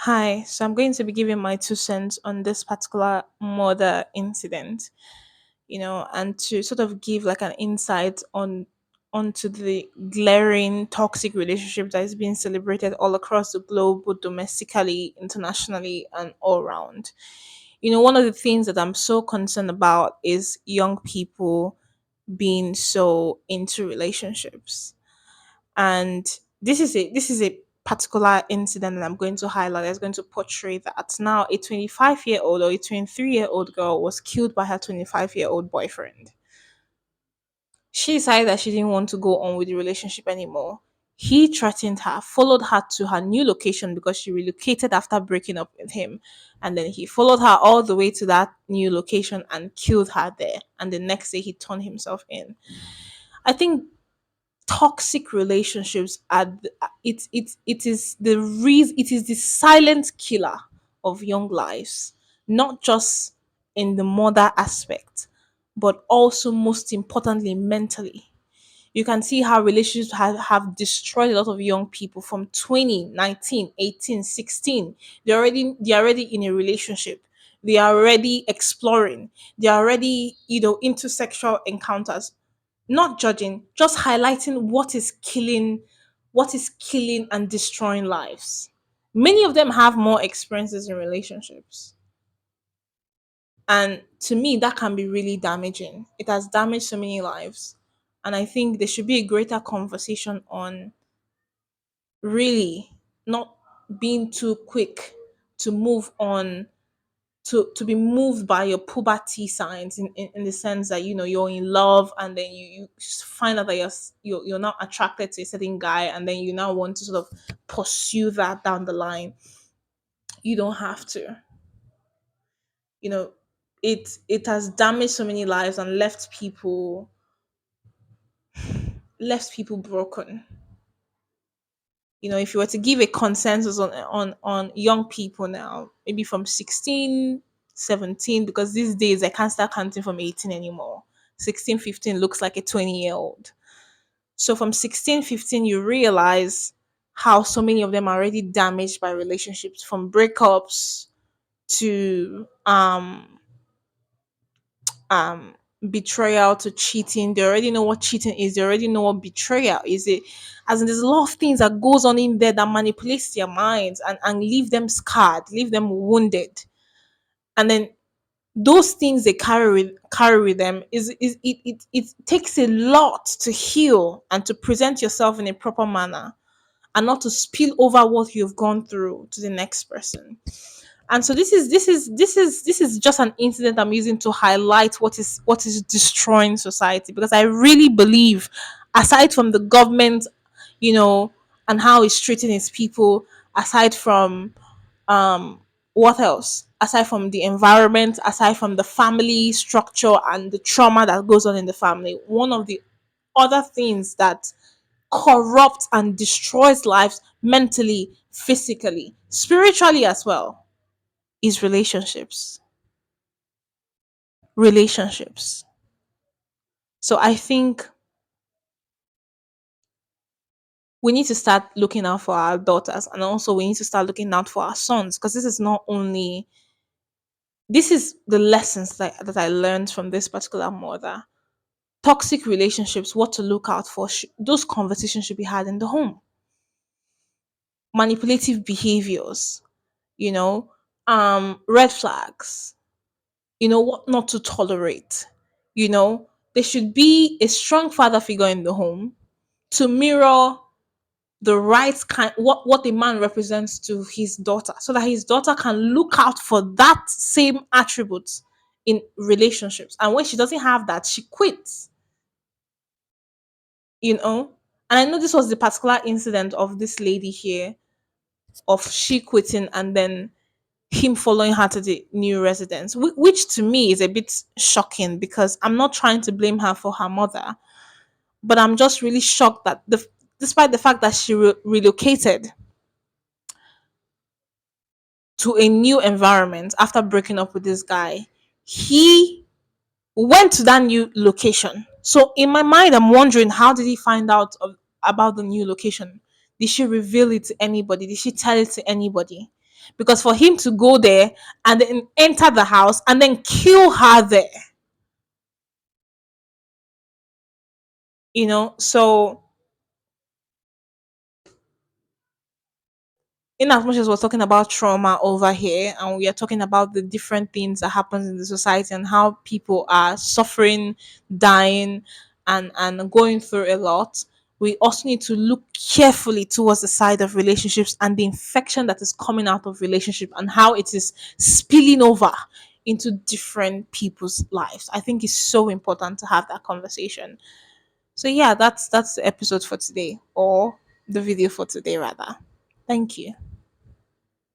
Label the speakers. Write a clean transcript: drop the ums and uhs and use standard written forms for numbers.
Speaker 1: Hi, so I'm going to be giving my 2 cents on this particular murder incident, and to sort of give like an insight onto the glaring toxic relationship that is being celebrated all across the globe, both domestically, internationally, and all around. One of the things that I'm so concerned about is young people being so into relationships, and this is a particular incident that I'm going to highlight that's going to portray that now a 25-year-old or a 23-year-old girl was killed by her 25-year-old boyfriend. She decided that she didn't want to go on with the relationship anymore. He threatened her, followed her to her new location because she relocated after breaking up with him. And then he followed her all the way to that new location and killed her there. And the next day he turned himself in. I think toxic relationships it is the silent killer of young lives, not just in the mother aspect, but also most importantly mentally. You can see how relationships have destroyed a lot of young people from 20, 19, 18, 16. They're already in a relationship. They are already exploring. They are already, into sexual encounters, not judging, just highlighting what is killing and destroying lives. Many of them have more experiences in relationships. And to me, that can be really damaging. It has damaged so many lives. And I think there should be a greater conversation on really not being too quick to move on, to be moved by your puberty signs in the sense that you're in love, and then you find out that you're not attracted to a certain guy, and then you now want to sort of pursue that down the line. You don't have to. you know it has damaged so many lives and left people broken. If you were to give a consensus on young people now, maybe from 16, 17, because these days I can't start counting from 18 anymore. 16, 15 looks like a 20-year-old. So from 16, 15, you realize how so many of them are already damaged by relationships, from breakups to um betrayal to cheating. They already know what cheating is. They already know what betrayal is. It as in there's a lot of things that goes on in there that manipulates their minds and leave them scarred, leave them wounded. And then those things they carry with them is it takes a lot to heal and to present yourself in a proper manner, and not to spill over what you've gone through to the next person. And so this is just an incident I'm using to highlight what is destroying society, because I really believe, aside from the government, and how it's treating its people, aside from what else, aside from the environment, aside from the family structure and the trauma that goes on in the family, one of the other things that corrupts and destroys lives mentally, physically, spiritually as well, is relationships. So I think we need to start looking out for our daughters, and also we need to start looking out for our sons, because this is the lessons that I learned from this particular mother. Toxic relationships, what to look out for, those conversations should be had in the home. Manipulative behaviors, you know red flags, what not to tolerate. There should be a strong father figure in the home to mirror the right kind, what the man represents to his daughter, so that his daughter can look out for that same attributes in relationships. And when she doesn't have that, she quits. And I know this was the particular incident of this lady here, of she quitting and then him following her to the new residence, which to me is a bit shocking, because I'm not trying to blame her for her mother, but I'm just really shocked that despite the fact that she relocated to a new environment after breaking up with this guy, he went to that new location. So in my mind, I'm wondering, how did he find out about the new location? Did she reveal it to anybody? Did she tell it to anybody? Because for him to go there and then enter the house and then kill her there, so in as much as we're talking about trauma over here and we are talking about the different things that happens in the society and how people are suffering, dying, and going through a lot, we also need to look carefully towards the side of relationships and the infection that is coming out of relationship and how it is spilling over into different people's lives. I think it's so important to have that conversation. So yeah, that's the episode for today, or the video for today rather. Thank you.